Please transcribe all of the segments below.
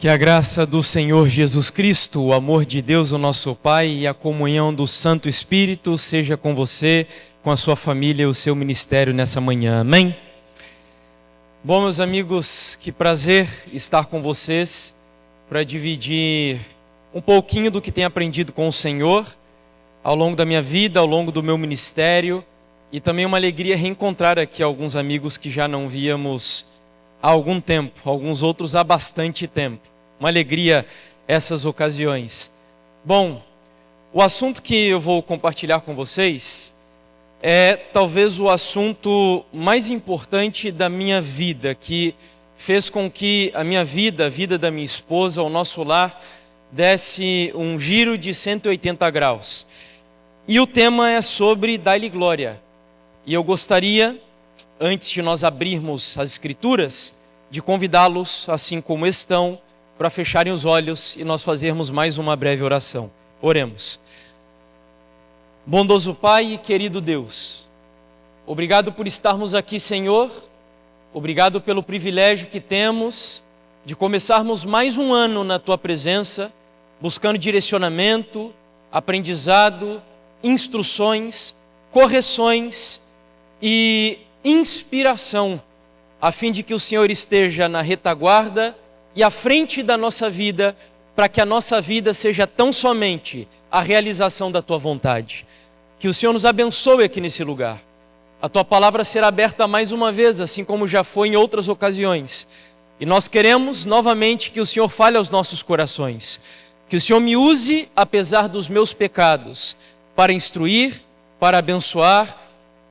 Que a graça do Senhor Jesus Cristo, o amor de Deus, o nosso Pai, e a comunhão do Santo Espírito seja com você, com a sua família e o seu ministério nessa manhã. Amém? Bom, meus amigos, que prazer estar com vocês para dividir um pouquinho do que tenho aprendido com o Senhor ao longo da minha vida, ao longo do meu ministério, e também uma alegria reencontrar aqui alguns amigos que já não víamos há algum tempo, alguns outros há bastante tempo. Uma alegria essas ocasiões. Bom, o assunto que eu vou compartilhar com vocês é talvez o assunto mais importante da minha vida, que fez com que a minha vida, a vida da minha esposa, o nosso lar, desse um giro de 180 graus. E o tema é sobre dar-lhe glória. E eu gostaria, antes de nós abrirmos as Escrituras, de convidá-los, assim como estão, para fecharem os olhos e nós fazermos mais uma breve oração. Oremos. Bondoso Pai e querido Deus, obrigado por estarmos aqui, Senhor. Obrigado pelo privilégio que temos de começarmos mais um ano na Tua presença, buscando direcionamento, aprendizado, instruções, correções e inspiração, a fim de que o Senhor esteja na retaguarda e à frente da nossa vida, para que a nossa vida seja tão somente a realização da Tua vontade. Que o Senhor nos abençoe aqui nesse lugar. A Tua palavra será aberta mais uma vez, assim como já foi em outras ocasiões. E nós queremos novamente que o Senhor fale aos nossos corações. Que o Senhor me use, apesar dos meus pecados, para instruir, para abençoar,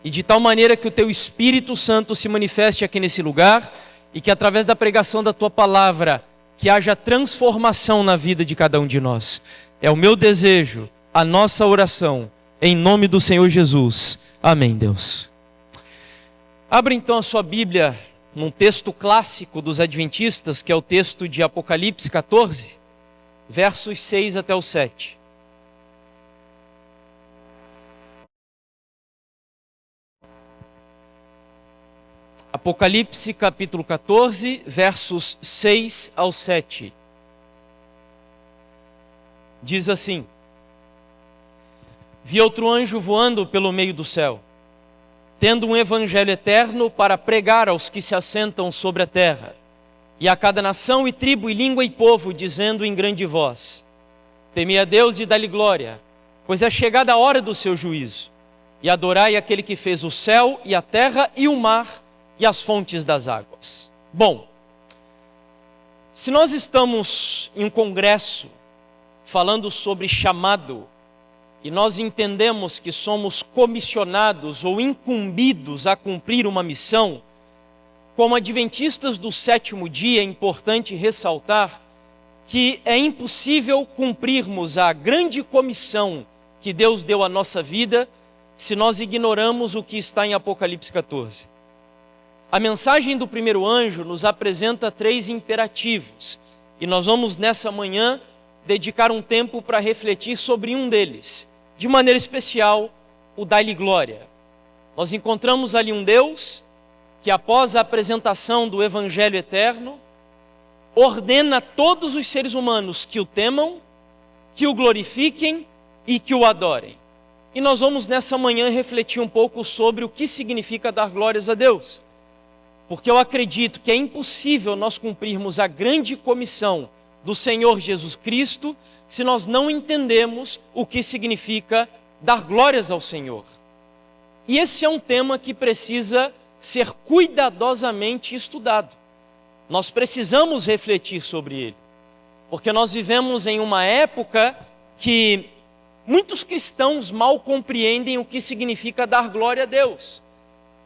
e de tal maneira que o Teu Espírito Santo se manifeste aqui nesse lugar, e que através da pregação da Tua palavra, que haja transformação na vida de cada um de nós. É o meu desejo, a nossa oração, em nome do Senhor Jesus. Amém, Deus. Abra então a sua Bíblia num texto clássico dos Adventistas, que é o texto de Apocalipse 14, versos 6 até o 7. Apocalipse capítulo 14, versos 6 ao 7. Diz assim: Vi outro anjo voando pelo meio do céu, tendo um evangelho eterno para pregar aos que se assentam sobre a terra, e a cada nação e tribo e língua e povo, dizendo em grande voz: Temei a Deus e dá-lhe glória, pois é chegada a hora do seu juízo, e adorai aquele que fez o céu e a terra e o mar, e as fontes das águas. Bom, se nós estamos em um congresso falando sobre chamado, e nós entendemos que somos comissionados ou incumbidos a cumprir uma missão, como adventistas do sétimo dia, é importante ressaltar que é impossível cumprirmos a grande comissão que Deus deu à nossa vida se nós ignoramos o que está em Apocalipse 14. A mensagem do primeiro anjo nos apresenta 3 imperativos, e nós vamos nessa manhã dedicar um tempo para refletir sobre um deles, de maneira especial, o dar-lhe glória. Nós encontramos ali um Deus que, após a apresentação do Evangelho eterno, ordena a todos os seres humanos que o temam, que o glorifiquem e que o adorem. E nós vamos nessa manhã refletir um pouco sobre o que significa dar glórias a Deus. Porque eu acredito que é impossível nós cumprirmos a grande comissão do Senhor Jesus Cristo se nós não entendemos o que significa dar glórias ao Senhor. E esse é um tema que precisa ser cuidadosamente estudado. Nós precisamos refletir sobre ele, porque nós vivemos em uma época que muitos cristãos mal compreendem o que significa dar glória a Deus.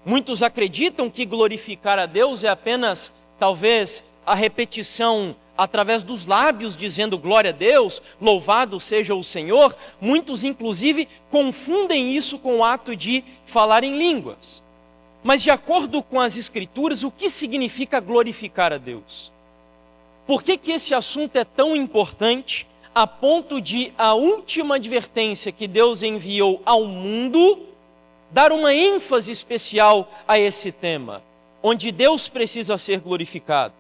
Muitos acreditam que glorificar a Deus é apenas, talvez, a repetição através dos lábios dizendo glória a Deus, louvado seja o Senhor. Muitos, inclusive, confundem isso com o ato de falar em línguas. Mas, de acordo com as Escrituras, o que significa glorificar a Deus? Por que esse assunto é tão importante a ponto de a última advertência que Deus enviou ao mundo dar uma ênfase especial a esse tema, onde Deus precisa ser glorificado?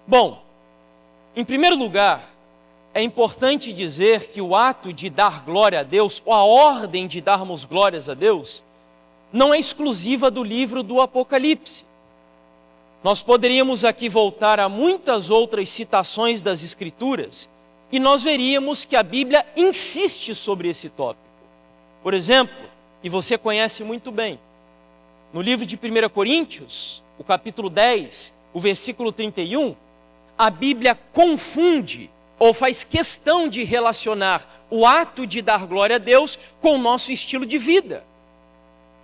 Bom, Em primeiro lugar, é importante dizer que o ato de dar glória a Deus, ou a ordem de darmos glórias a Deus, não é exclusiva do livro do Apocalipse. Nós poderíamos aqui voltar a muitas outras citações das Escrituras e nós veríamos que a Bíblia insiste sobre esse tópico. Por exemplo, e você conhece muito bem, no livro de 1 Coríntios, o capítulo 10, o versículo 31, a Bíblia confunde ou faz questão de relacionar o ato de dar glória a Deus com o nosso estilo de vida.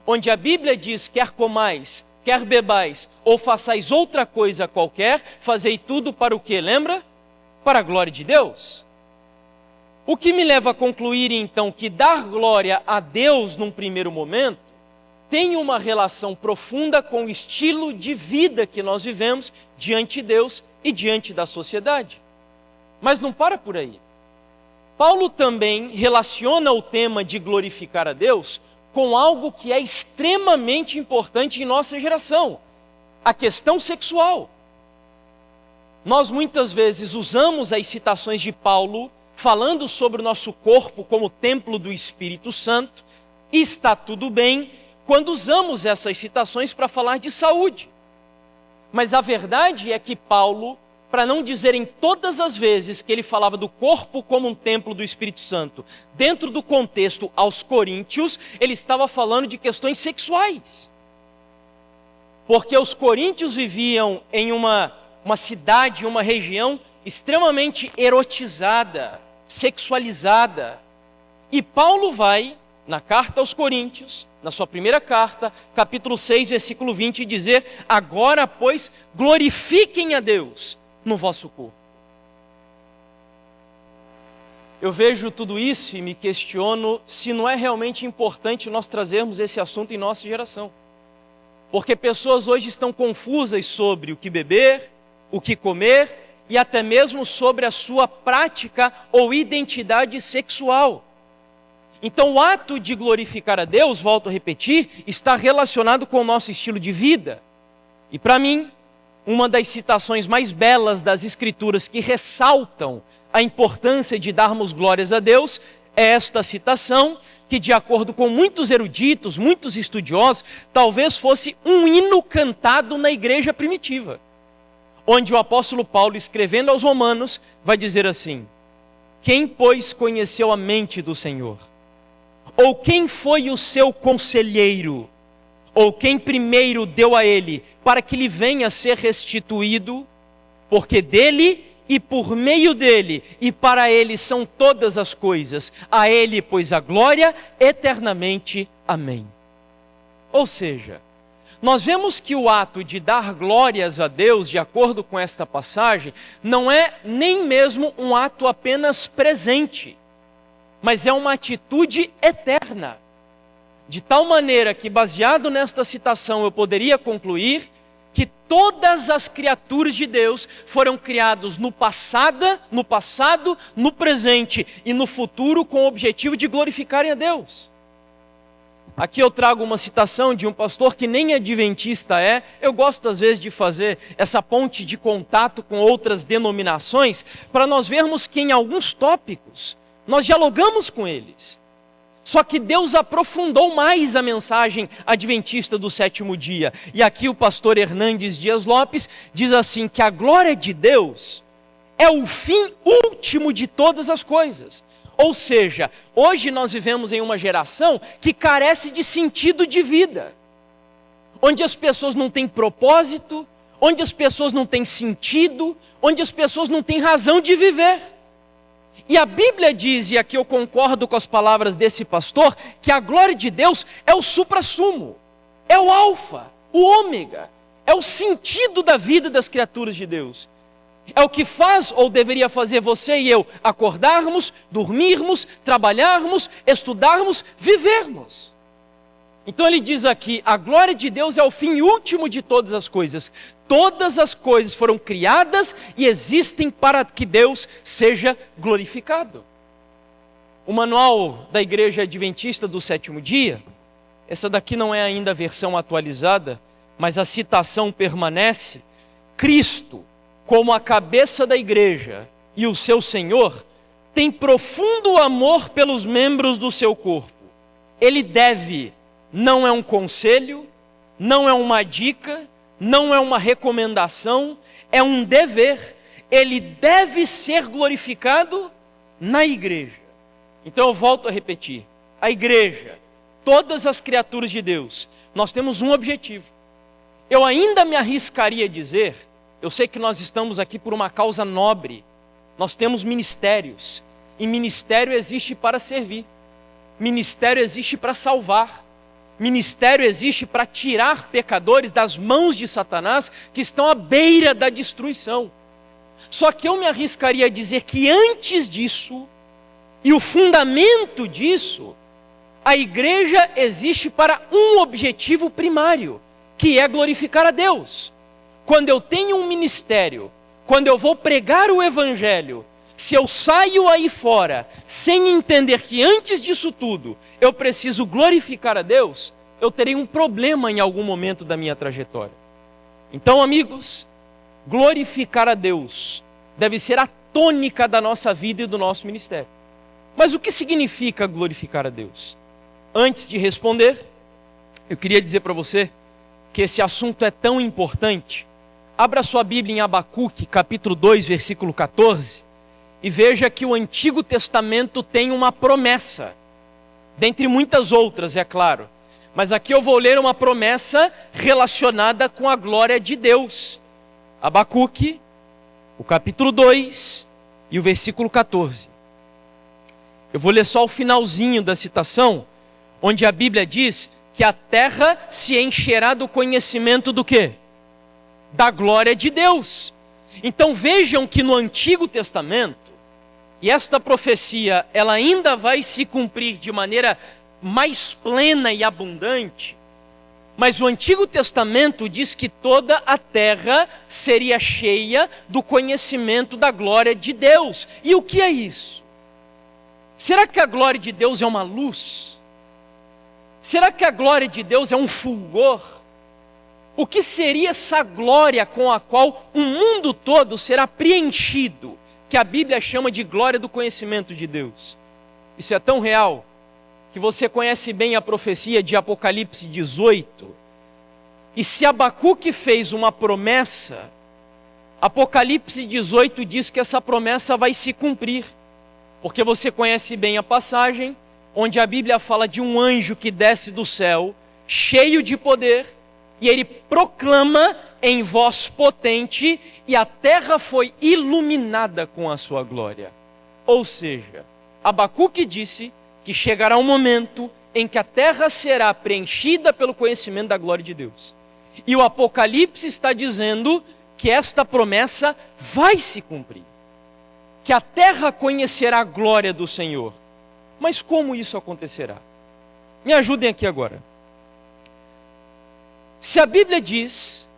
Onde a Bíblia diz, quer comais, quer bebais, ou façais outra coisa qualquer, fazei tudo para o quê? Lembra? Para a glória de Deus. O que me leva a concluir então que dar glória a Deus num primeiro momento tem uma relação profunda com o estilo de vida que nós vivemos diante de Deus e diante da sociedade. Mas não para por aí. Paulo também relaciona o tema de glorificar a Deus com algo que é extremamente importante em nossa geração, a questão sexual. Nós muitas vezes usamos as citações de Paulo falando sobre o nosso corpo como templo do Espírito Santo, e está tudo bem quando usamos essas citações para falar de saúde. Mas a verdade é que Paulo, para não dizer em todas as vezes que ele falava do corpo como um templo do Espírito Santo, dentro do contexto aos coríntios, ele estava falando de questões sexuais. Porque os coríntios viviam em uma cidade, uma região extremamente erotizada, sexualizada. E Paulo vai, na carta aos coríntios, na sua primeira carta, capítulo 6, versículo 20, dizer, agora, pois, glorifiquem a Deus no vosso corpo. Eu vejo tudo isso e me questiono se não é realmente importante nós trazermos esse assunto em nossa geração. Porque pessoas hoje estão confusas sobre o que beber, o que comer e até mesmo sobre a sua prática ou identidade sexual. Então o ato de glorificar a Deus, volto a repetir, está relacionado com o nosso estilo de vida. E para mim, uma das citações mais belas das Escrituras que ressaltam a importância de darmos glórias a Deus é esta citação, que de acordo com muitos eruditos, muitos estudiosos, talvez fosse um hino cantado na igreja primitiva, onde o apóstolo Paulo, escrevendo aos Romanos, vai dizer assim, quem, pois, conheceu a mente do Senhor? Ou quem foi o seu conselheiro? Ou quem primeiro deu a ele, para que lhe venha a ser restituído? Porque dele e por meio dele e para ele são todas as coisas. A ele, pois, a glória eternamente. Amém. Ou seja, nós vemos que o ato de dar glórias a Deus, de acordo com esta passagem, não é nem mesmo um ato apenas presente, mas é uma atitude eterna. De tal maneira que, baseado nesta citação, eu poderia concluir que todas as criaturas de Deus foram criadas no passado, no presente e no futuro com o objetivo de glorificarem a Deus. Aqui eu trago uma citação de um pastor que nem adventista é. Eu gosto às vezes de fazer essa ponte de contato com outras denominações para nós vermos que em alguns tópicos nós dialogamos com eles. Só que Deus aprofundou mais a mensagem adventista do sétimo dia. E aqui o pastor Hernandes Dias Lopes diz assim, que a glória de Deus é o fim último de todas as coisas. Ou seja, hoje nós vivemos em uma geração que carece de sentido de vida. Onde as pessoas não têm propósito, onde as pessoas não têm sentido, onde as pessoas não têm razão de viver. E a Bíblia diz, e aqui eu concordo com as palavras desse pastor, que a glória de Deus é o suprassumo, é o alfa, o ômega, é o sentido da vida das criaturas de Deus. É o que faz ou deveria fazer você e eu acordarmos, dormirmos, trabalharmos, estudarmos, vivermos. Então ele diz aqui, a glória de Deus é o fim último de todas as coisas. Todas as coisas foram criadas e existem para que Deus seja glorificado. O manual da Igreja Adventista do Sétimo Dia, essa daqui não é ainda a versão atualizada, mas a citação permanece, Cristo, como a cabeça da igreja e o seu Senhor, tem profundo amor pelos membros do seu corpo. Ele deve, não é um conselho, não é uma dica, não é uma recomendação, é um dever. Ele deve ser glorificado na igreja. Então eu volto a repetir, a igreja, todas as criaturas de Deus, nós temos um objetivo. Eu ainda me arriscaria a dizer, eu sei que nós estamos aqui por uma causa nobre, nós temos ministérios, e ministério existe para servir, ministério existe para salvar, ministério existe para tirar pecadores das mãos de Satanás que estão à beira da destruição. Só que eu me arriscaria a dizer que antes disso, e o fundamento disso, a igreja existe para um objetivo primário, que é glorificar a Deus. Quando eu tenho um ministério, quando eu vou pregar o evangelho, se eu saio aí fora sem entender que antes disso tudo eu preciso glorificar a Deus, eu terei um problema em algum momento da minha trajetória. Então, amigos, glorificar a Deus deve ser a tônica da nossa vida e do nosso ministério. Mas o que significa glorificar a Deus? Antes de responder, eu queria dizer para você que esse assunto é tão importante. Abra sua Bíblia em Abacuque, capítulo 2, versículo 14, e veja que o Antigo Testamento tem uma promessa, dentre muitas outras, é claro. Mas aqui eu vou ler uma promessa relacionada com a glória de Deus. Abacuque, o capítulo 2 e o versículo 14. Eu vou ler só o finalzinho da citação, onde a Bíblia diz que a terra se encherá do conhecimento do quê? Da glória de Deus. Então vejam que no Antigo Testamento, e esta profecia ela ainda vai se cumprir de maneira mais plena e abundante, mas o Antigo Testamento diz que toda a terra seria cheia do conhecimento da glória de Deus. E o que é isso? Será que a glória de Deus é uma luz? Será que a glória de Deus é um fulgor? O que seria essa glória com a qual o mundo todo será preenchido, que a Bíblia chama de glória do conhecimento de Deus? Isso é tão real que você conhece bem a profecia de Apocalipse 18. E se Abacuque fez uma promessa, Apocalipse 18 diz que essa promessa vai se cumprir. Porque você conhece bem a passagem, onde a Bíblia fala de um anjo que desce do céu, cheio de poder, e ele proclama em voz potente, e a terra foi iluminada com a sua glória. Ou seja, Abacuque disse que chegará um momento em que a terra será preenchida pelo conhecimento da glória de Deus. E o Apocalipse está dizendo que esta promessa vai se cumprir. Que a terra conhecerá a glória do Senhor. Mas como isso acontecerá? Me ajudem aqui agora. Se a Bíblia diz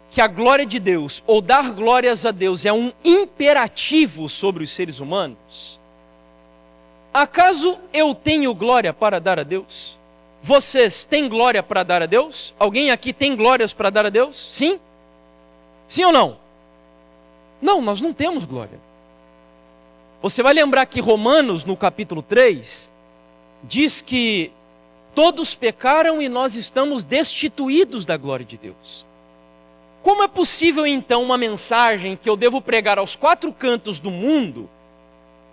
que a glória de Deus, ou dar glórias a Deus, é um imperativo sobre os seres humanos, acaso eu tenho glória para dar a Deus? Vocês têm glória para dar a Deus? Alguém aqui tem glórias para dar a Deus? Sim? Sim ou não? Não, nós não temos glória. Você vai lembrar que Romanos, no capítulo 3, diz que todos pecaram e nós estamos destituídos da glória de Deus. Como é possível então uma mensagem que eu devo pregar aos 4 cantos do mundo,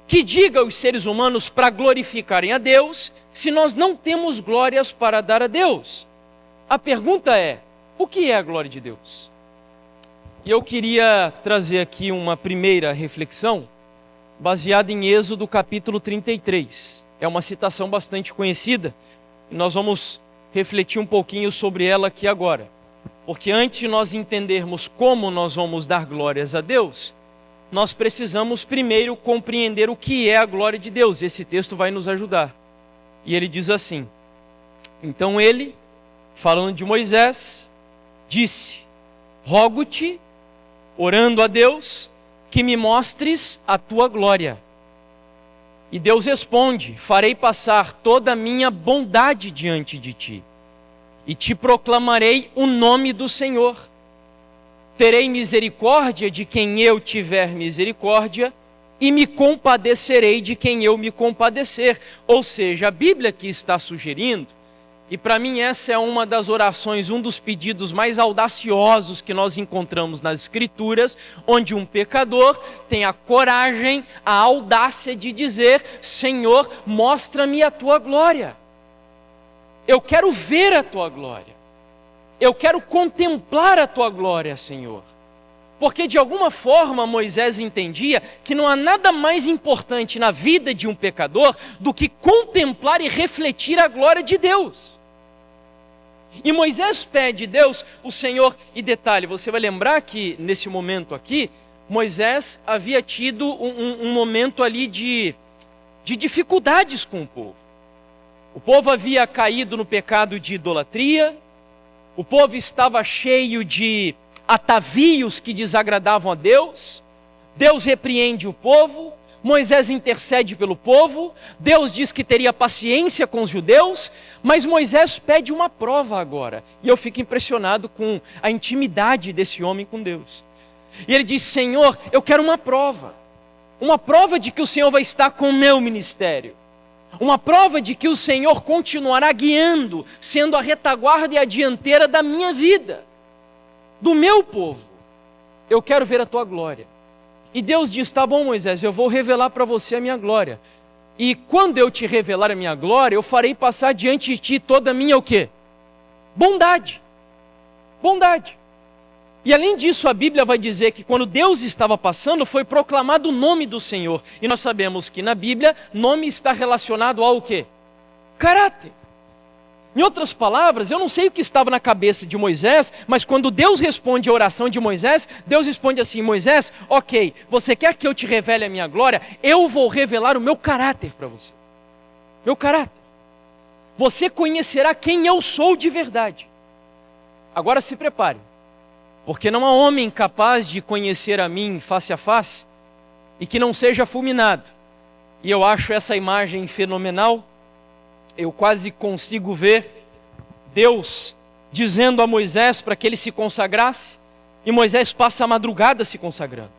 que diga aos seres humanos para glorificarem a Deus, se nós não temos glórias para dar a Deus? A pergunta é, o que é a glória de Deus? E eu queria trazer aqui uma primeira reflexão, baseada em Êxodo capítulo 33. É uma citação bastante conhecida, e nós vamos refletir um pouquinho sobre ela aqui agora. Porque antes de nós entendermos como nós vamos dar glórias a Deus, nós precisamos primeiro compreender o que é a glória de Deus. Esse texto vai nos ajudar. E ele diz assim: então ele, falando de Moisés, disse: rogo-te, orando a Deus, que me mostres a tua glória. E Deus responde: farei passar toda a minha bondade diante de ti, e te proclamarei o nome do Senhor. terei misericórdia de quem eu tiver misericórdia, e me compadecerei de quem eu me compadecer. Ou seja, a Bíblia aqui está sugerindo, e para mim essa é uma das orações, um dos pedidos mais audaciosos que nós encontramos nas Escrituras, onde um pecador tem a coragem, a audácia de dizer: Senhor, mostra-me a tua glória. Eu quero ver a tua glória. Eu quero contemplar a tua glória, Senhor. Porque de alguma forma Moisés entendia que não há nada mais importante na vida de um pecador do que contemplar e refletir a glória de Deus. E Moisés pede a Deus, o Senhor, e detalhe, você vai lembrar que nesse momento aqui, Moisés havia tido um momento ali de dificuldades com o povo. O povo havia caído no pecado de idolatria, o povo estava cheio de atavios que desagradavam a Deus. Deus repreende o povo, Moisés intercede pelo povo, Deus diz que teria paciência com os judeus, mas Moisés pede uma prova agora. E eu fico impressionado com a intimidade desse homem com Deus. E ele diz: Senhor, eu quero uma prova de que o Senhor vai estar com o meu ministério. Uma prova de que o Senhor continuará guiando, sendo a retaguarda e a dianteira da minha vida, do meu povo. Eu quero ver a tua glória. E Deus diz: tá bom, Moisés, eu vou revelar para você a minha glória. E quando eu te revelar a minha glória, eu farei passar diante de ti toda a minha o quê? Bondade. Bondade. E além disso, a Bíblia vai dizer que quando Deus estava passando, foi proclamado o nome do Senhor. E nós sabemos que na Bíblia, nome está relacionado ao quê? Caráter. Em outras palavras, eu não sei o que estava na cabeça de Moisés, mas quando Deus responde a oração de Moisés, Deus responde assim: Moisés, ok, você quer que eu te revele a minha glória? Eu vou revelar o meu caráter para você. Meu caráter. Você conhecerá quem eu sou de verdade. Agora se prepare. Porque não há homem capaz de conhecer a mim face a face e que não seja fulminado. E eu acho essa imagem fenomenal. Eu quase consigo ver Deus dizendo a Moisés para que ele se consagrasse, e Moisés passa a madrugada se consagrando.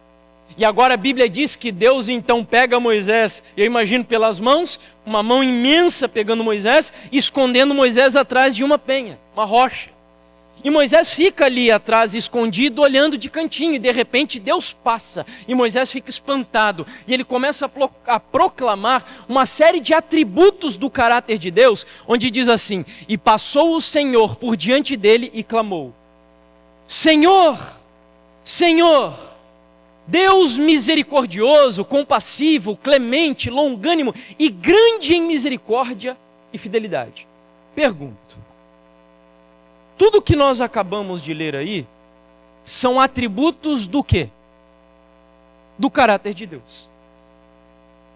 E agora a Bíblia diz que Deus então pega Moisés, eu imagino pelas mãos, uma mão imensa pegando Moisés e escondendo Moisés atrás de uma penha, uma rocha. E Moisés fica ali atrás, escondido, olhando de cantinho, e de repente Deus passa, e Moisés fica espantado, e ele começa a proclamar uma série de atributos do caráter de Deus, onde diz assim: e passou o Senhor por diante dele e clamou: Senhor, Senhor, Deus misericordioso, compassivo, clemente, longânimo e grande em misericórdia e fidelidade. Pergunto: tudo que nós acabamos de ler aí são atributos do quê? Do caráter de Deus.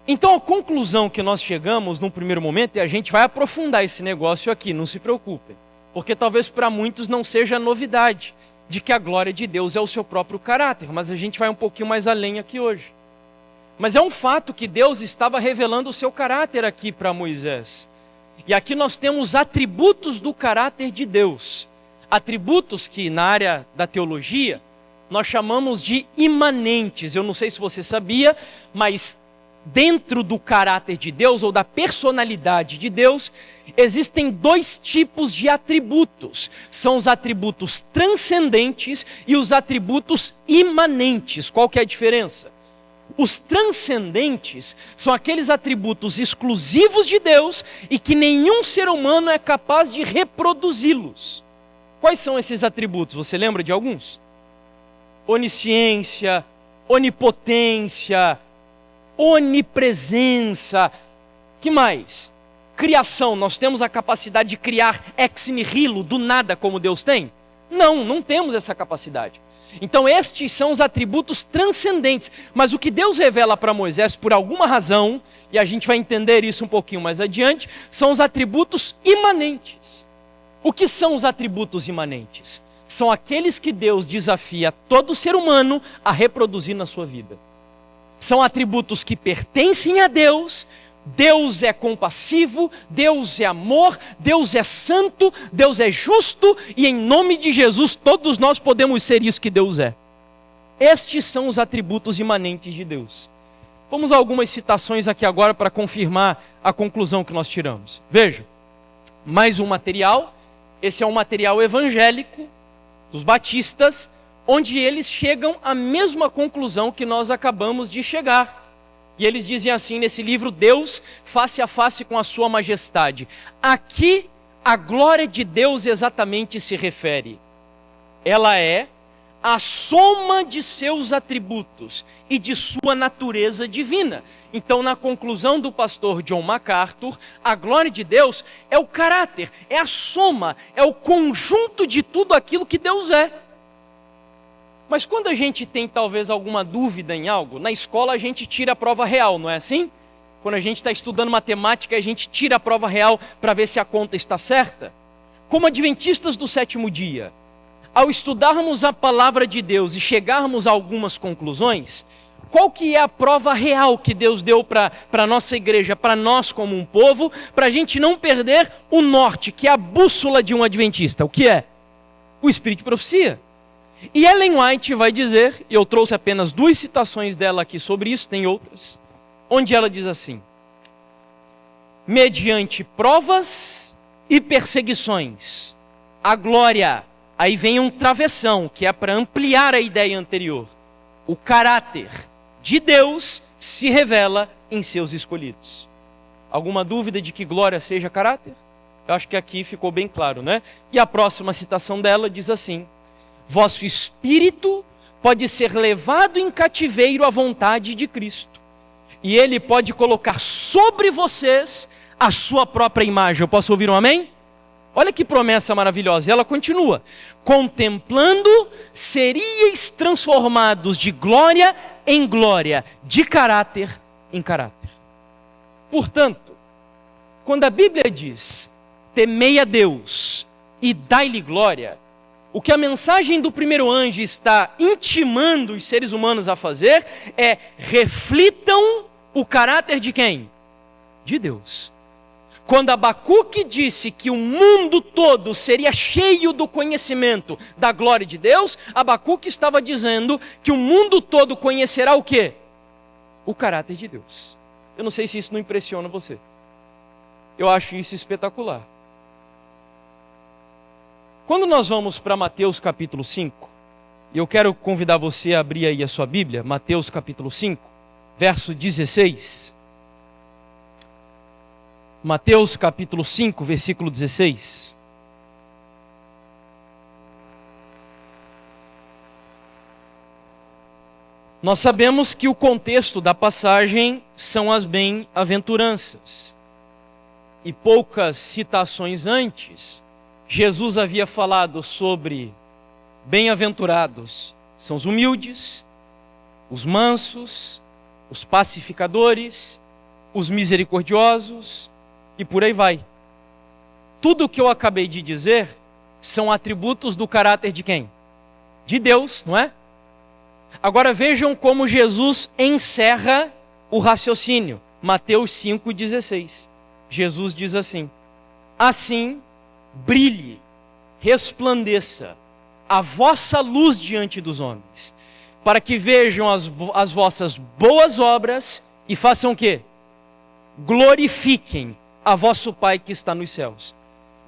Então a conclusão que nós chegamos num primeiro momento, e a gente vai aprofundar esse negócio aqui, não se preocupem, porque talvez para muitos não seja novidade de que a glória de Deus é o seu próprio caráter, mas a gente vai um pouquinho mais além aqui hoje. Mas é um fato que Deus estava revelando o seu caráter aqui para Moisés. E aqui nós temos atributos do caráter de Deus. Atributos que na área da teologia nós chamamos de imanentes. Eu não sei se você sabia, mas dentro do caráter de Deus ou da personalidade de Deus, existem dois tipos de atributos. São os atributos transcendentes e os atributos imanentes. Qual que é a diferença? Os transcendentes são aqueles atributos exclusivos de Deus e que nenhum ser humano é capaz de reproduzi-los. Quais são esses atributos? Você lembra de alguns? Onisciência, onipotência, onipresença. Que mais? Criação. Nós temos a capacidade de criar ex nihilo, do nada, como Deus tem? Não temos essa capacidade. Então estes são os atributos transcendentes. Mas o que Deus revela para Moisés, por alguma razão, e a gente vai entender isso um pouquinho mais adiante, são os atributos imanentes. O que são os atributos imanentes? São aqueles que Deus desafia todo ser humano a reproduzir na sua vida. São atributos que pertencem a Deus. Deus é compassivo, Deus é amor, Deus é santo, Deus é justo, e em nome de Jesus todos nós podemos ser isso que Deus é. Estes são os atributos imanentes de Deus. Vamos a algumas citações aqui agora para confirmar a conclusão que nós tiramos. Veja, mais um material. Esse é um material evangélico dos batistas, onde eles chegam à mesma conclusão que nós acabamos de chegar. E eles dizem assim nesse livro, Deus face a face com a sua majestade. Aqui a glória de Deus exatamente se refere. Ela é a soma de seus atributos e de sua natureza divina. Então, na conclusão do pastor John MacArthur, a glória de Deus é o caráter, é a soma, é o conjunto de tudo aquilo que Deus é. Mas quando a gente tem talvez alguma dúvida em algo, na escola a gente tira a prova real, não é assim? Quando a gente está estudando matemática, a gente tira a prova real para ver se a conta está certa. Como adventistas do sétimo dia, ao estudarmos a palavra de Deus e chegarmos a algumas conclusões, qual que é a prova real que Deus deu para a nossa igreja, para nós como um povo, para a gente não perder o norte, que é a bússola de um adventista? O que é? O Espírito de profecia. E Ellen White vai dizer, e eu trouxe apenas 2 citações dela aqui sobre isso, tem outras, onde ela diz assim: mediante provas e perseguições, a glória... Aí vem um travessão, que é para ampliar a ideia anterior. O caráter de Deus se revela em seus escolhidos. Alguma dúvida de que glória seja caráter? Eu acho que aqui ficou bem claro, né? E a próxima citação dela diz assim: vosso espírito pode ser levado em cativeiro à vontade de Cristo, e Ele pode colocar sobre vocês a sua própria imagem. Eu posso ouvir um amém? Olha que promessa maravilhosa. E ela continua: contemplando, seríeis transformados de glória em glória, de caráter em caráter. Portanto, quando a Bíblia diz, temei a Deus e dai-lhe glória, o que a mensagem do primeiro anjo está intimando os seres humanos a fazer é: reflitam o caráter de quem? De Deus. Quando Abacuque disse que o mundo todo seria cheio do conhecimento da glória de Deus, Abacuque estava dizendo que o mundo todo conhecerá o quê? O caráter de Deus. Eu não sei se isso não impressiona você. Eu acho isso espetacular. Quando nós vamos para Mateus capítulo 5, e eu quero convidar você a abrir aí a sua Bíblia, Mateus capítulo 5, verso 16... Mateus capítulo 5, versículo 16. Nós sabemos que o contexto da passagem são as bem-aventuranças. E poucas citações antes, Jesus havia falado sobre bem-aventurados são os humildes, os mansos, os pacificadores, os misericordiosos, e por aí vai. Tudo o que eu acabei de dizer são atributos do caráter de quem? De Deus, não é? Agora vejam como Jesus encerra o raciocínio. Mateus 5,16. Jesus diz assim: assim brilhe, resplandeça a vossa luz diante dos homens, para que vejam as vossas boas obras e façam o quê? Glorifiquem a vosso Pai que está nos céus.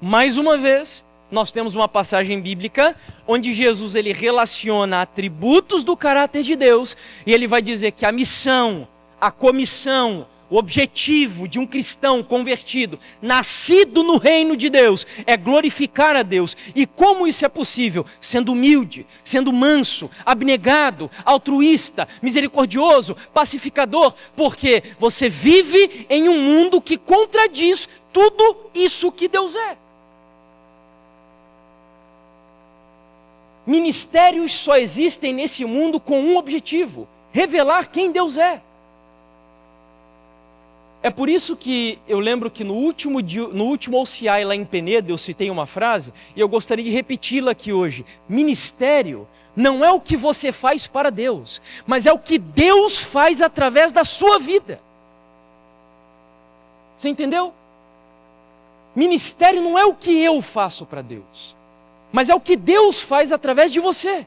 Mais uma vez, nós temos uma passagem bíblica onde Jesus ele relaciona atributos do caráter de Deus e ele vai dizer que a missão, a comissão, o objetivo de um cristão convertido, nascido no reino de Deus, é glorificar a Deus. E como isso é possível? Sendo humilde, sendo manso, abnegado, altruísta, misericordioso, pacificador, porque você vive em um mundo que contradiz tudo isso que Deus é. Ministérios só existem nesse mundo com um objetivo: revelar quem Deus é. É por isso que eu lembro que no último OCI lá em Penedo eu citei uma frase, e eu gostaria de repeti-la aqui hoje. Ministério não é o que você faz para Deus, mas é o que Deus faz através da sua vida. Você entendeu? Ministério não é o que eu faço para Deus, mas é o que Deus faz através de você.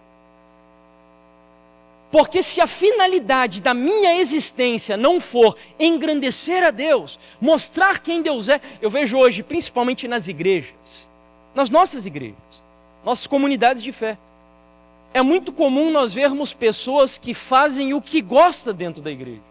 Porque se a finalidade da minha existência não for engrandecer a Deus, mostrar quem Deus é, eu vejo hoje, principalmente nas igrejas, nas nossas igrejas, nossas comunidades de fé, é muito comum nós vermos pessoas que fazem o que gosta dentro da igreja.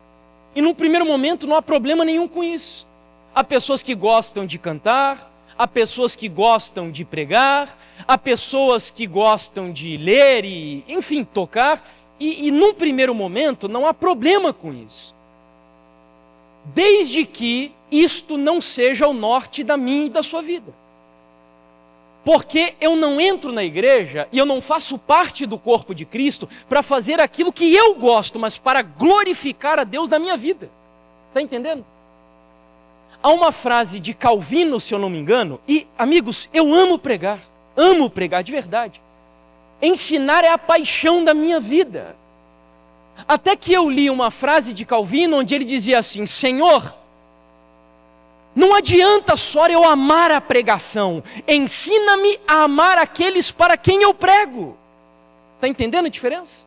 E num primeiro momento não há problema nenhum com isso. Há pessoas que gostam de cantar, há pessoas que gostam de pregar, há pessoas que gostam de ler e, enfim, tocar. E num primeiro momento não há problema com isso. Desde que isto não seja o norte da minha e da sua vida. Porque eu não entro na igreja e eu não faço parte do corpo de Cristo para fazer aquilo que eu gosto, mas para glorificar a Deus na minha vida. Está entendendo? Há uma frase de Calvino, se eu não me engano, e, amigos, eu amo pregar de verdade. Ensinar é a paixão da minha vida. Até que eu li uma frase de Calvino onde ele dizia assim: Senhor, não adianta só eu amar a pregação, ensina-me a amar aqueles para quem eu prego. Está entendendo a diferença?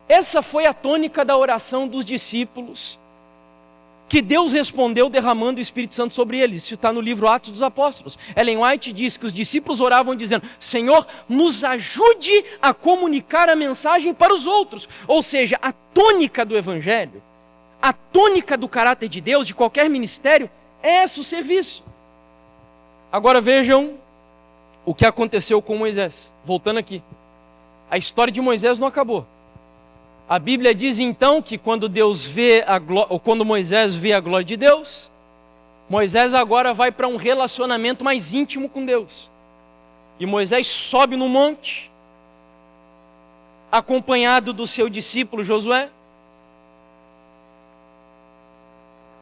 Essa foi a tônica da oração dos discípulos, que Deus respondeu derramando o Espírito Santo sobre eles. Isso está no livro Atos dos Apóstolos. Ellen White diz que os discípulos oravam dizendo: Senhor, nos ajude a comunicar a mensagem para os outros. Ou seja, a tônica do Evangelho, a tônica do caráter de Deus, de qualquer ministério, é esse o serviço. Agora vejam o que aconteceu com Moisés. Voltando aqui. A história de Moisés não acabou. A Bíblia diz então que quando Moisés vê a glória de Deus, Moisés agora vai para um relacionamento mais íntimo com Deus. E Moisés sobe no monte, acompanhado do seu discípulo Josué.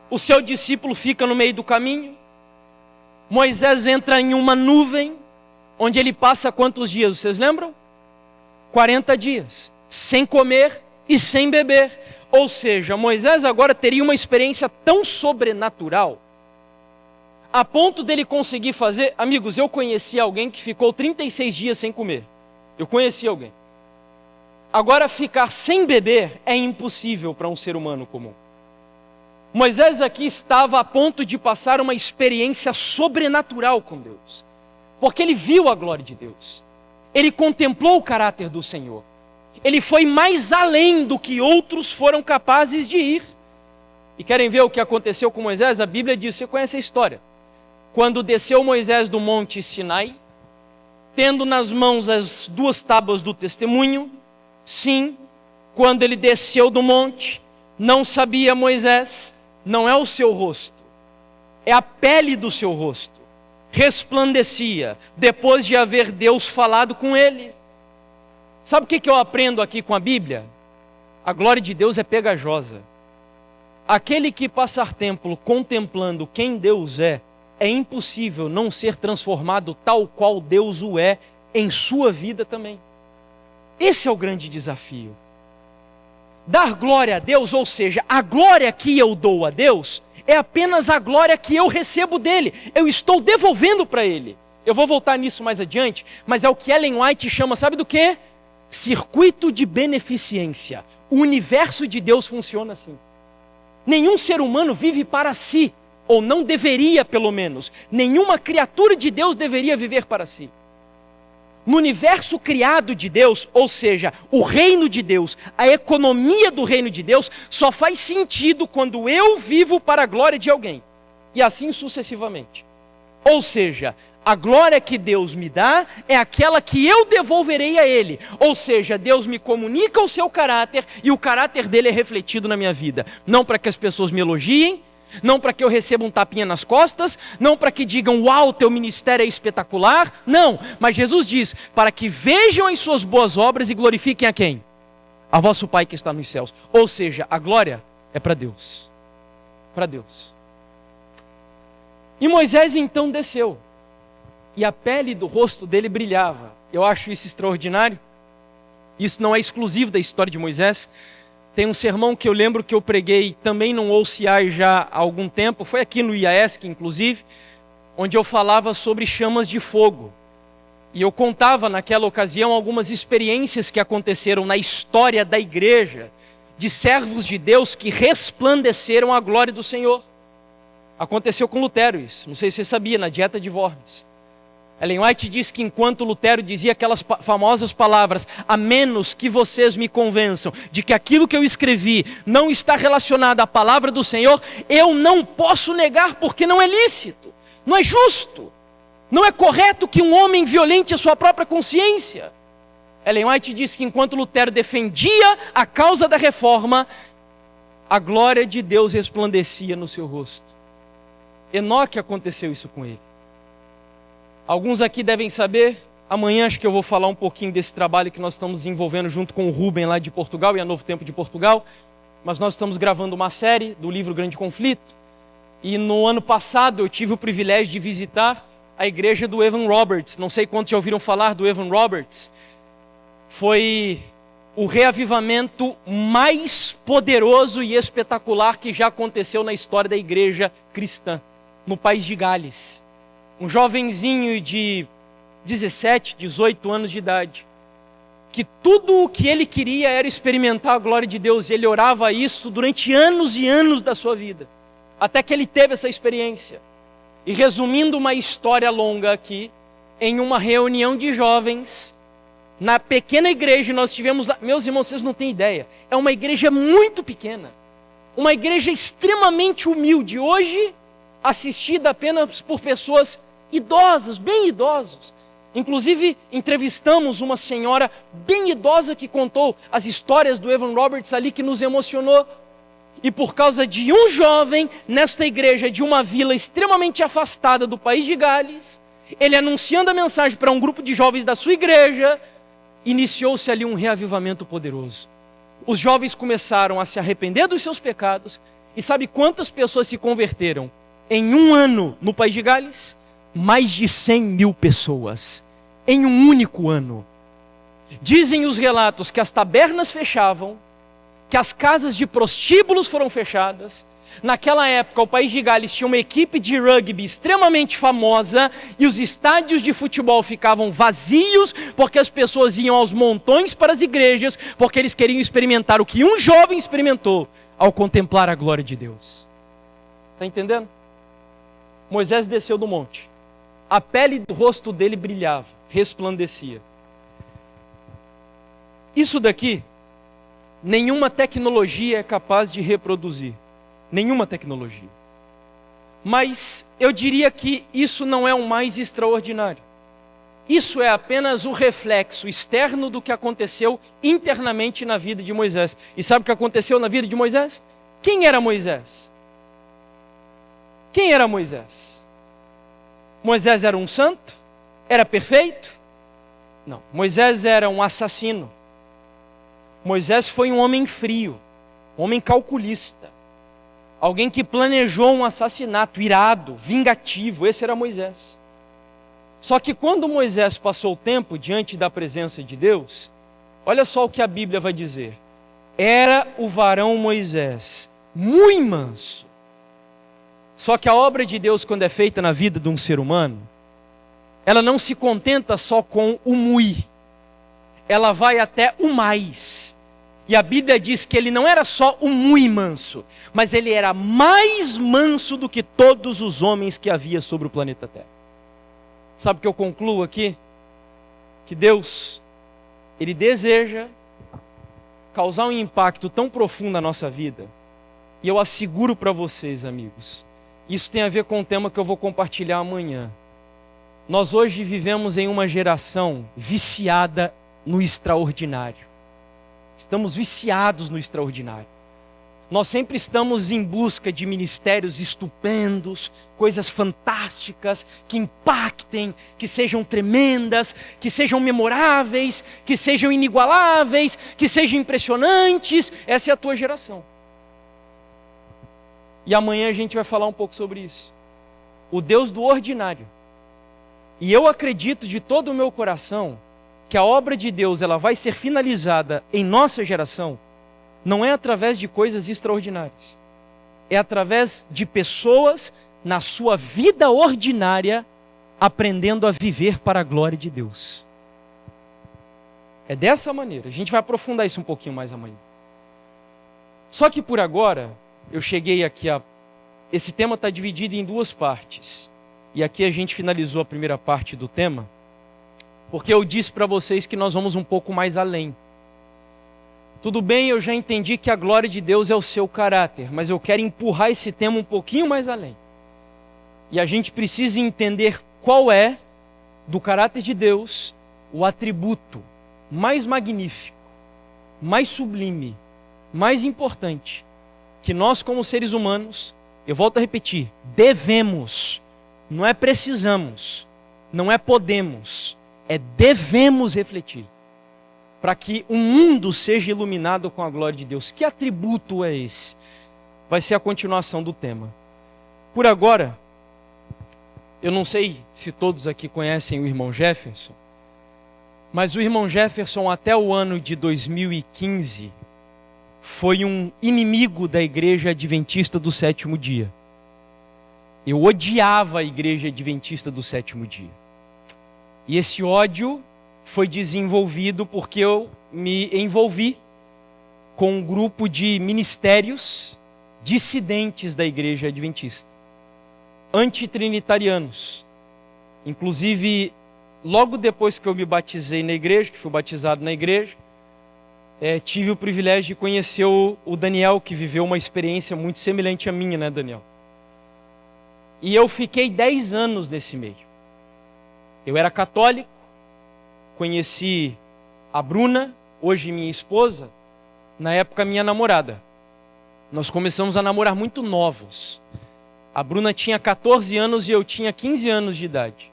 O seu discípulo fica no meio do caminho. Moisés entra em uma nuvem, onde ele passa quantos dias, vocês lembram? 40 dias, sem comer e sem beber. Ou seja, Moisés agora teria uma experiência tão sobrenatural, a ponto dele conseguir fazer... Amigos, eu conheci alguém que ficou 36 dias sem comer. Eu conheci alguém. Agora, ficar sem beber é impossível para um ser humano comum. Moisés aqui estava a ponto de passar uma experiência sobrenatural com Deus, porque ele viu a glória de Deus, ele contemplou o caráter do Senhor, ele foi mais além do que outros foram capazes de ir. E querem ver o que aconteceu com Moisés? A Bíblia diz, você conhece a história, quando desceu Moisés do monte Sinai, tendo nas mãos as 2 tábuas do testemunho. Sim, quando ele desceu do monte, não sabia Moisés, não é o seu rosto, é a pele do seu rosto, resplandecia, depois de haver Deus falado com ele. Sabe o que eu aprendo aqui com a Bíblia? A glória de Deus é pegajosa. Aquele que passar tempo contemplando quem Deus é impossível não ser transformado tal qual Deus o é em sua vida também. Esse é o grande desafio. Dar glória a Deus, ou seja, a glória que eu dou a Deus, é apenas a glória que eu recebo dele. Eu estou devolvendo para ele. Eu vou voltar nisso mais adiante, mas é o que Ellen White chama, sabe do quê? Circuito de beneficência. O universo de Deus funciona assim. Nenhum ser humano vive para si, ou não deveria pelo menos. Nenhuma criatura de Deus deveria viver para si. No universo criado de Deus, ou seja, o reino de Deus, a economia do reino de Deus, só faz sentido quando eu vivo para a glória de alguém. E assim sucessivamente. Ou seja, a glória que Deus me dá é aquela que eu devolverei a Ele. Ou seja, Deus me comunica o seu caráter e o caráter dele é refletido na minha vida. Não para que as pessoas me elogiem, não para que eu receba um tapinha nas costas, não para que digam, uau, teu ministério é espetacular, não, mas Jesus diz, para que vejam as suas boas obras e glorifiquem a quem? A vosso Pai que está nos céus. Ou seja, a glória é para Deus, para Deus. E Moisés então desceu, e a pele do rosto dele brilhava. Eu acho isso extraordinário. Isso não é exclusivo da história de Moisés. Tem um sermão que eu lembro que eu preguei também no OCI já há algum tempo, foi aqui no IASC inclusive, onde eu falava sobre chamas de fogo. E eu contava naquela ocasião algumas experiências que aconteceram na história da igreja, de servos de Deus que resplandeceram a glória do Senhor. Aconteceu com Lutero isso, não sei se você sabia, na Dieta de Worms. Ellen White diz que enquanto Lutero dizia aquelas famosas palavras, a menos que vocês me convençam de que aquilo que eu escrevi não está relacionado à palavra do Senhor, eu não posso negar porque não é lícito, não é justo. Não é correto que um homem violente a sua própria consciência. Ellen White diz que enquanto Lutero defendia a causa da reforma, a glória de Deus resplandecia no seu rosto. Enoque aconteceu isso com ele. Alguns aqui devem saber, amanhã acho que eu vou falar um pouquinho desse trabalho que nós estamos desenvolvendo junto com o Rubem lá de Portugal e a Novo Tempo de Portugal, mas nós estamos gravando uma série do livro Grande Conflito, e no ano passado eu tive o privilégio de visitar a igreja do Evan Roberts. Não sei quantos já ouviram falar do Evan Roberts. Foi o reavivamento mais poderoso e espetacular que já aconteceu na história da igreja cristã, no país de Gales. Um jovenzinho de 17, 18 anos de idade, que tudo o que ele queria era experimentar a glória de Deus, e ele orava isso durante anos e anos da sua vida, até que ele teve essa experiência. E resumindo uma história longa aqui, em uma reunião de jovens, na pequena igreja nós tivemos lá, meus irmãos, vocês não têm ideia, é uma igreja muito pequena, uma igreja extremamente humilde, hoje assistida apenas por pessoas idosas, bem idosos. Inclusive entrevistamos uma senhora bem idosa que contou as histórias do Evan Roberts ali, que nos emocionou. E por causa de um jovem nesta igreja de uma vila extremamente afastada do país de Gales, ele anunciando a mensagem para um grupo de jovens da sua igreja, iniciou-se ali um reavivamento poderoso. Os jovens começaram a se arrepender dos seus pecados, e sabe quantas pessoas se converteram em um ano no país de Gales? Mais de 100.000 pessoas, em um único ano. Dizem os relatos que as tabernas fechavam, que as casas de prostíbulos foram fechadas. Naquela época, o país de Gales tinha uma equipe de rugby extremamente famosa, e os estádios de futebol ficavam vazios, porque as pessoas iam aos montões para as igrejas, porque eles queriam experimentar o que um jovem experimentou ao contemplar a glória de Deus. Está entendendo? Moisés desceu do monte. A pele do rosto dele brilhava, resplandecia. Isso daqui, nenhuma tecnologia é capaz de reproduzir. Nenhuma tecnologia. Mas eu diria que isso não é o mais extraordinário. Isso é apenas o reflexo externo do que aconteceu internamente na vida de Moisés. E sabe o que aconteceu na vida de Moisés? Quem era Moisés? Quem era Moisés? Moisés era um santo? Era perfeito? Não. Moisés era um assassino. Moisés foi um homem frio, um homem calculista. Alguém que planejou um assassinato, irado, vingativo. Esse era Moisés. Só que quando Moisés passou o tempo diante da presença de Deus, olha só o que a Bíblia vai dizer. Era o varão Moisés, muito manso. Só que a obra de Deus, quando é feita na vida de um ser humano, ela não se contenta só com o muito. Ela vai até o mais. E a Bíblia diz que ele não era só o muito manso, mas ele era mais manso do que todos os homens que havia sobre o planeta Terra. Sabe o que eu concluo aqui? Que Deus, Ele deseja causar um impacto tão profundo na nossa vida. E eu asseguro para vocês, amigos, isso tem a ver com o tema que eu vou compartilhar amanhã. Nós hoje vivemos em uma geração viciada no extraordinário. Estamos viciados no extraordinário. Nós sempre estamos em busca de ministérios estupendos, coisas fantásticas, que impactem, que sejam tremendas, que sejam memoráveis, que sejam inigualáveis, que sejam impressionantes. Essa é a tua geração. E amanhã a gente vai falar um pouco sobre isso. O Deus do ordinário. E eu acredito de todo o meu coração que a obra de Deus ela vai ser finalizada em nossa geração, não é através de coisas extraordinárias. É através de pessoas na sua vida ordinária aprendendo a viver para a glória de Deus. É dessa maneira. A gente vai aprofundar isso um pouquinho mais amanhã. Só que por agora, eu cheguei aqui esse tema está dividido em duas partes. E aqui a gente finalizou a primeira parte do tema, porque eu disse para vocês que nós vamos um pouco mais além. Tudo bem, eu já entendi que a glória de Deus é o seu caráter, mas eu quero empurrar esse tema um pouquinho mais além. E a gente precisa entender qual é, do caráter de Deus, o atributo mais magnífico, mais sublime, mais importante, que nós como seres humanos, eu volto a repetir, devemos, não é precisamos, não é podemos, é devemos refletir, para que o mundo seja iluminado com a glória de Deus. Que atributo é esse? Vai ser a continuação do tema. Por agora, eu não sei se todos aqui conhecem o irmão Jefferson, mas o irmão Jefferson até o ano de 2015 foi um inimigo da igreja adventista do sétimo dia. Eu odiava a igreja adventista do sétimo dia. E esse ódio foi desenvolvido porque eu me envolvi com um grupo de ministérios dissidentes da igreja adventista, antitrinitarianos. Inclusive, logo depois que eu me batizei na igreja, que fui batizado na igreja, tive o privilégio de conhecer o Daniel, que viveu uma experiência muito semelhante à minha, né, Daniel? E eu fiquei 10 anos nesse meio. Eu era católico, conheci a Bruna, hoje minha esposa, na época minha namorada. Nós começamos a namorar muito novos. A Bruna tinha 14 anos e eu tinha 15 anos de idade.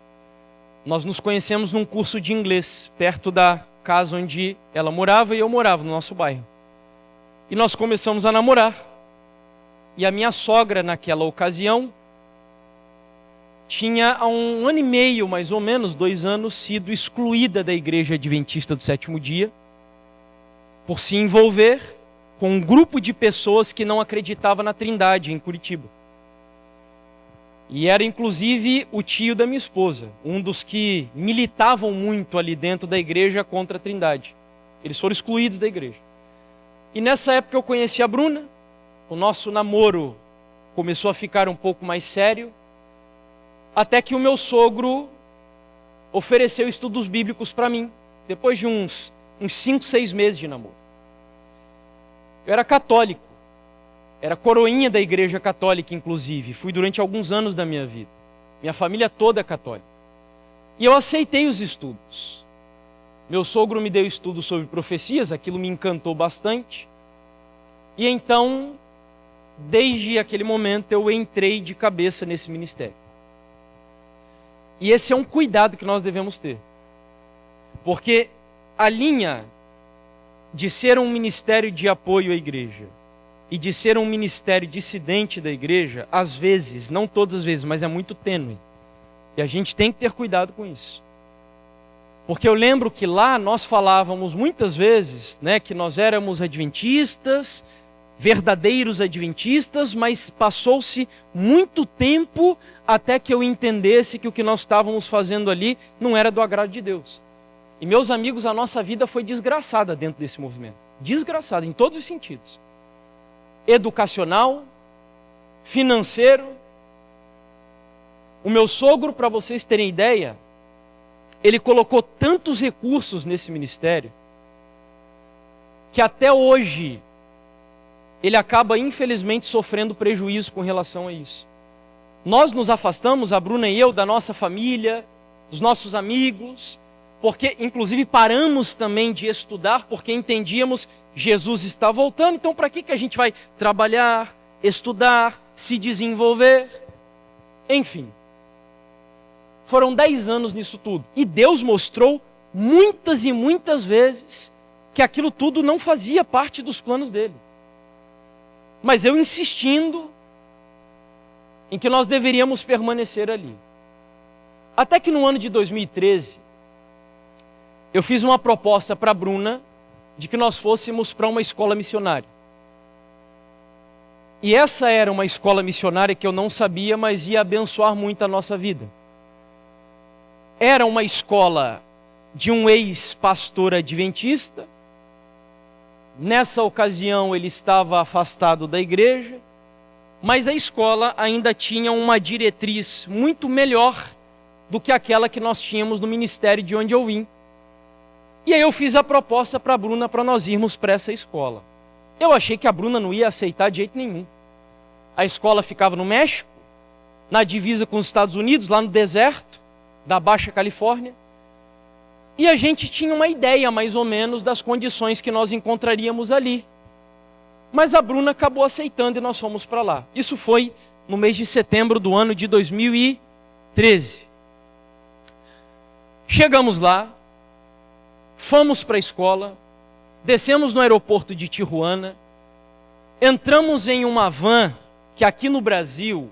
Nós nos conhecemos num curso de inglês, perto da casa onde ela morava e eu morava, no nosso bairro. E nós começamos a namorar. E a minha sogra, naquela ocasião, tinha há 1 ano e meio, mais ou menos, 2 anos, sido excluída da igreja adventista do sétimo dia, por se envolver com um grupo de pessoas que não acreditava na Trindade, em Curitiba. E era inclusive o tio da minha esposa, um dos que militavam muito ali dentro da igreja contra a Trindade. Eles foram excluídos da igreja. E nessa época eu conheci a Bruna, o nosso namoro começou a ficar um pouco mais sério, até que o meu sogro ofereceu estudos bíblicos para mim, depois de uns 5, 6 meses de namoro. Eu era católico, era coroinha da igreja católica, inclusive. Fui durante alguns anos da minha vida. Minha família toda é católica. E eu aceitei os estudos. Meu sogro me deu estudos sobre profecias, aquilo me encantou bastante. E então, desde aquele momento, eu entrei de cabeça nesse ministério. E esse é um cuidado que nós devemos ter. Porque a linha de ser um ministério de apoio à igreja e de ser um ministério dissidente da igreja, às vezes, não todas as vezes, mas é muito tênue. E a gente tem que ter cuidado com isso. Porque eu lembro que lá nós falávamos muitas vezes, né, que nós éramos adventistas, verdadeiros adventistas, mas passou-se muito tempo até que eu entendesse que o que nós estávamos fazendo ali não era do agrado de Deus. E meus amigos, a nossa vida foi desgraçada dentro desse movimento. Desgraçada em todos os sentidos. Educacional, financeiro. O meu sogro, para vocês terem ideia, ele colocou tantos recursos nesse ministério que até hoje ele acaba infelizmente sofrendo prejuízo com relação a isso. Nós nos afastamos, a Bruna e eu, da nossa família, dos nossos amigos, porque inclusive paramos também de estudar, porque entendíamos Jesus está voltando, então para que a gente vai trabalhar, estudar, se desenvolver? Enfim, foram 10 anos nisso tudo. E Deus mostrou muitas e muitas vezes que aquilo tudo não fazia parte dos planos dele. Mas eu insistindo em que nós deveríamos permanecer ali. Até que no ano de 2013, eu fiz uma proposta para a Bruna de que nós fôssemos para uma escola missionária. E essa era uma escola missionária que eu não sabia, mas ia abençoar muito a nossa vida. Era uma escola de um ex-pastor adventista. Nessa ocasião ele estava afastado da igreja, mas a escola ainda tinha uma diretriz muito melhor do que aquela que nós tínhamos no ministério de onde eu vim. E aí eu fiz a proposta para a Bruna para nós irmos para essa escola. Eu achei que a Bruna não ia aceitar de jeito nenhum. A escola ficava no México, na divisa com os Estados Unidos, lá no deserto da Baixa Califórnia. E a gente tinha uma ideia, mais ou menos, das condições que nós encontraríamos ali. Mas a Bruna acabou aceitando e nós fomos para lá. Isso foi no mês de setembro do ano de 2013. Chegamos lá, fomos para a escola, descemos no aeroporto de Tijuana, entramos em uma van que aqui no Brasil,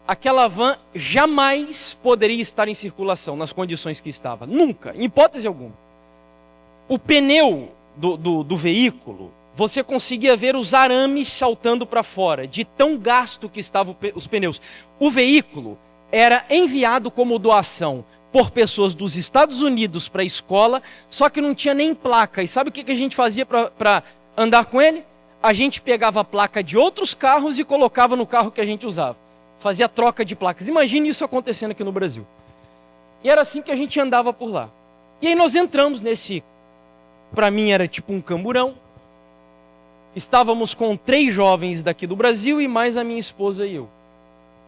aquela van jamais poderia estar em circulação nas condições que estava. Nunca, em hipótese alguma. O pneu do veículo, você conseguia ver os arames saltando para fora, de tão gasto que estavam os pneus. O veículo era enviado como doação por pessoas dos Estados Unidos para a escola, só que não tinha nem placa. E sabe o que a gente fazia para andar com ele? A gente pegava a placa de outros carros e colocava no carro que a gente usava. Fazia troca de placas. Imagine isso acontecendo aqui no Brasil. E era assim que a gente andava por lá. E aí nós entramos nesse, para mim era tipo um camburão. Estávamos com 3 jovens daqui do Brasil e mais a minha esposa e eu.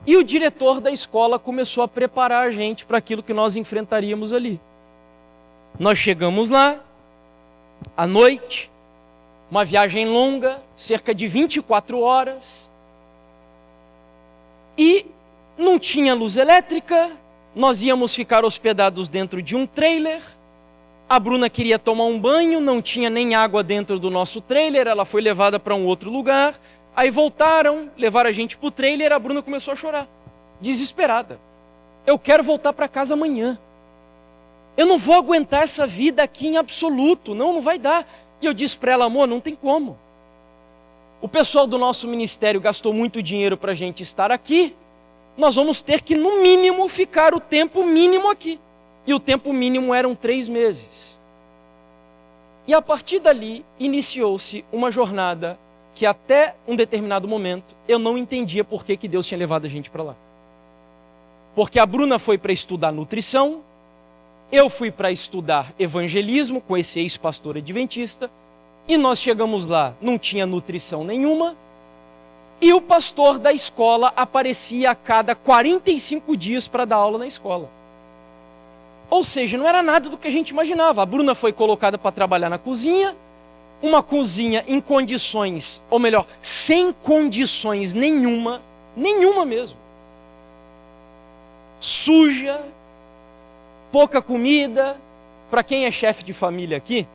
E o diretor da escola começou a preparar a gente para aquilo que nós enfrentaríamos ali. Nós chegamos lá, à noite, uma viagem longa, cerca de 24 horas, e não tinha luz elétrica, nós íamos ficar hospedados dentro de um trailer. A Bruna queria tomar um banho, não tinha nem água dentro do nosso trailer, ela foi levada para um outro lugar. Aí voltaram, levaram a gente para o trailer, a Bruna começou a chorar, desesperada. Eu quero voltar para casa amanhã. Eu não vou aguentar essa vida aqui em absoluto, não vai dar. E eu disse para ela, amor, não tem como. O pessoal do nosso ministério gastou muito dinheiro para a gente estar aqui, nós vamos ter que, no mínimo, ficar o tempo mínimo aqui. E o tempo mínimo eram 3 meses. E a partir dali, iniciou-se uma jornada que até um determinado momento eu não entendia por que Deus tinha levado a gente para lá. Porque a Bruna foi para estudar nutrição, eu fui para estudar evangelismo com esse ex-pastor adventista, e nós chegamos lá, não tinha nutrição nenhuma, e o pastor da escola aparecia a cada 45 dias para dar aula na escola. Ou seja, não era nada do que a gente imaginava. A Bruna foi colocada para trabalhar na cozinha, uma cozinha em condições, ou melhor, sem condições nenhuma mesmo. Suja, pouca comida. Para quem é chefe de família aqui,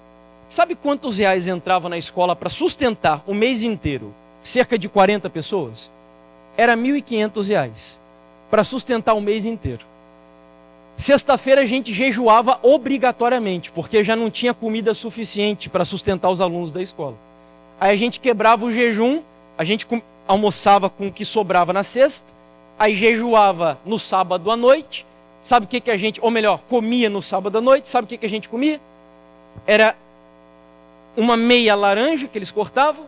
sabe quantos reais entrava na escola para sustentar o mês inteiro? Cerca de 40 pessoas? Era R$ 1.500 para sustentar o mês inteiro. Sexta-feira a gente jejuava obrigatoriamente, porque já não tinha comida suficiente para sustentar os alunos da escola. Aí a gente quebrava o jejum, a gente almoçava com o que sobrava na sexta, aí jejuava no sábado à noite. Sabe o que a gente, ou melhor, comia no sábado à noite? Sabe o que a gente comia? Era uma meia laranja que eles cortavam,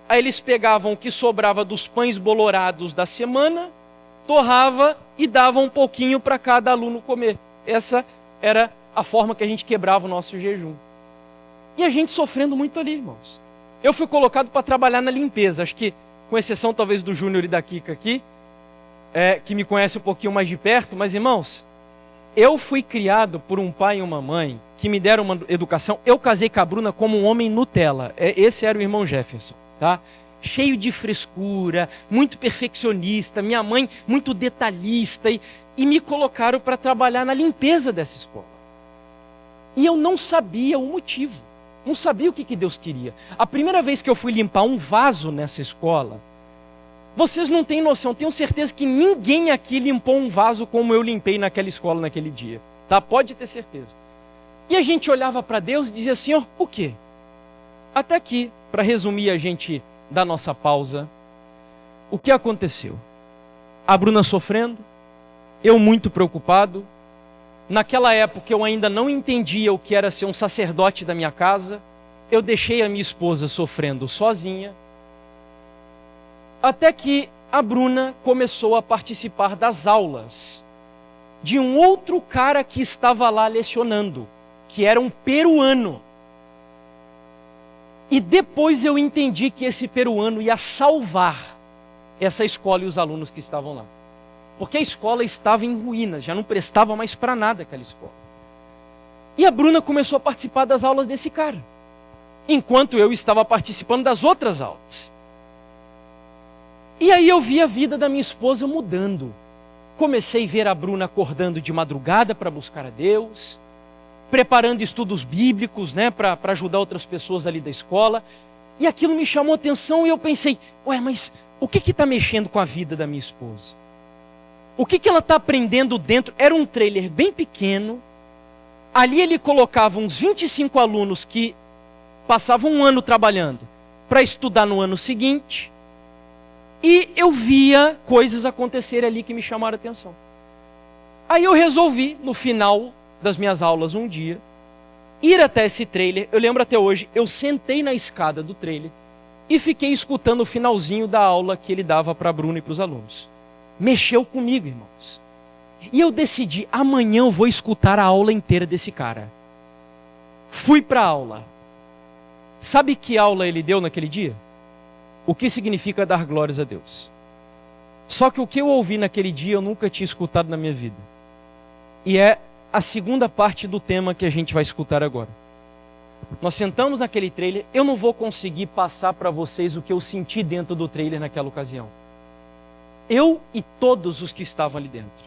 aí eles pegavam o que sobrava dos pães bolorados da semana, torrava e dava um pouquinho para cada aluno comer. Essa era a forma que a gente quebrava o nosso jejum. E a gente sofrendo muito ali, irmãos. Eu fui colocado para trabalhar na limpeza, acho que com exceção talvez do Júnior e da Kika aqui, que me conhece um pouquinho mais de perto, mas irmãos, eu fui criado por um pai e uma mãe que me deram uma educação. Eu casei com a Bruna como um homem Nutella. Esse era o irmão Jefferson, tá? Cheio de frescura, muito perfeccionista, minha mãe muito detalhista, e me colocaram para trabalhar na limpeza dessa escola. E eu não sabia o motivo, não sabia o que Deus queria. A primeira vez que eu fui limpar um vaso nessa escola, vocês não têm noção, tenho certeza que ninguém aqui limpou um vaso como eu limpei naquela escola naquele dia, tá? Pode ter certeza. E a gente olhava para Deus e dizia, Senhor, o quê? Até aqui, para resumir a gente da nossa pausa, o que aconteceu? A Bruna sofrendo, eu muito preocupado, Naquela época eu ainda não entendia o que era ser um sacerdote da minha casa. Eu deixei a minha esposa sofrendo sozinha. Até que a Bruna começou a participar das aulas de um outro cara que estava lá lecionando, que era um peruano. E depois eu entendi que esse peruano ia salvar essa escola e os alunos que estavam lá. Porque a escola estava em ruínas, já não prestava mais para nada aquela escola. E a Bruna começou a participar das aulas desse cara, enquanto eu estava participando das outras aulas. E aí eu vi a vida da minha esposa mudando. Comecei a ver a Bruna acordando de madrugada para buscar a Deus, preparando estudos bíblicos, para ajudar outras pessoas ali da escola. E aquilo me chamou a atenção e eu pensei, mas o que está mexendo com a vida da minha esposa? O que ela está aprendendo dentro? Era um trailer bem pequeno. Ali ele colocava uns 25 alunos que passavam um ano trabalhando para estudar no ano seguinte. E eu via coisas acontecerem ali que me chamaram a atenção. Aí eu resolvi, no final das minhas aulas um dia, ir até esse trailer. Eu lembro até hoje, eu sentei na escada do trailer e fiquei escutando o finalzinho da aula que ele dava para a Bruna e para os alunos. Mexeu comigo, irmãos. E eu decidi, amanhã eu vou escutar a aula inteira desse cara. Fui para a aula. Sabe que aula ele deu naquele dia? O que significa dar glórias a Deus. Só que o que eu ouvi naquele dia eu nunca tinha escutado na minha vida. E é a segunda parte do tema que a gente vai escutar agora. Nós sentamos naquele trailer, eu não vou conseguir passar para vocês o que eu senti dentro do trailer naquela ocasião. Eu e todos os que estavam ali dentro.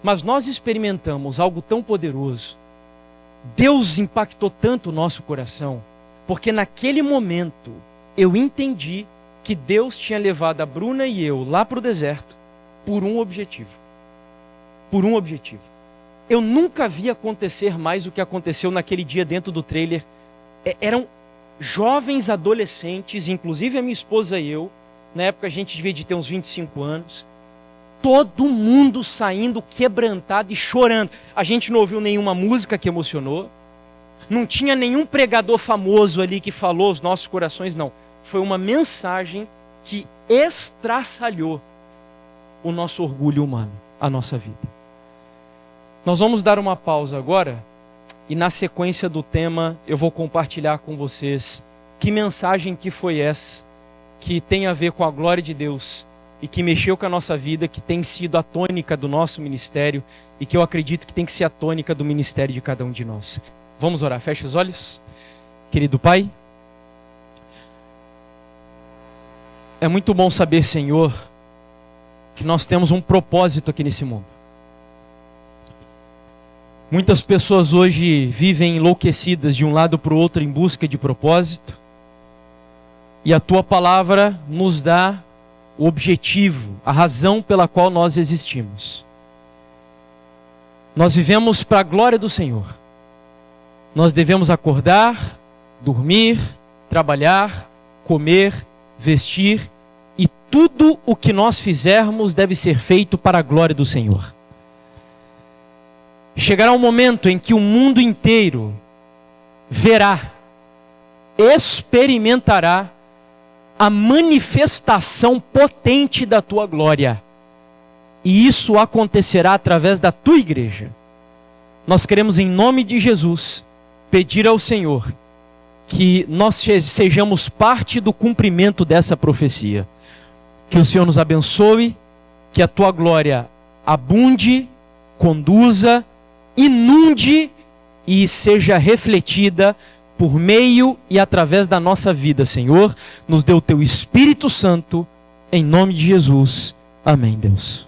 Mas nós experimentamos algo tão poderoso. Deus impactou tanto o nosso coração, porque naquele momento eu entendi que Deus tinha levado a Bruna e eu lá para o deserto por um objetivo. Por um objetivo. Eu nunca vi acontecer mais o que aconteceu naquele dia dentro do trailer. Eram jovens adolescentes, inclusive a minha esposa e eu, na época a gente devia de ter uns 25 anos, todo mundo saindo quebrantado e chorando. A gente não ouviu nenhuma música que emocionou, não tinha nenhum pregador famoso ali que falou aos nossos corações, não. Foi uma mensagem que estraçalhou o nosso orgulho humano, a nossa vida. Nós vamos dar uma pausa agora e na sequência do tema eu vou compartilhar com vocês que mensagem que foi essa, que tem a ver com a glória de Deus e que mexeu com a nossa vida, que tem sido a tônica do nosso ministério e que eu acredito que tem que ser a tônica do ministério de cada um de nós. Vamos orar, feche os olhos. Querido Pai, é muito bom saber, Senhor, que nós temos um propósito aqui nesse mundo. Muitas pessoas hoje vivem enlouquecidas de um lado para o outro em busca de propósito. E a Tua palavra nos dá o objetivo, a razão pela qual nós existimos. Nós vivemos para a glória do Senhor. Nós devemos acordar, dormir, trabalhar, comer, vestir, e tudo o que nós fizermos deve ser feito para a glória do Senhor. Chegará um momento em que o mundo inteiro verá, experimentará a manifestação potente da Tua glória. E isso acontecerá através da Tua igreja. Nós queremos, em nome de Jesus, pedir ao Senhor que nós sejamos parte do cumprimento dessa profecia. Que o Senhor nos abençoe, que a Tua glória abunde, conduza, inunde e seja refletida por meio e através da nossa vida, Senhor. Nos dê o Teu Espírito Santo, em nome de Jesus. Amém, Deus.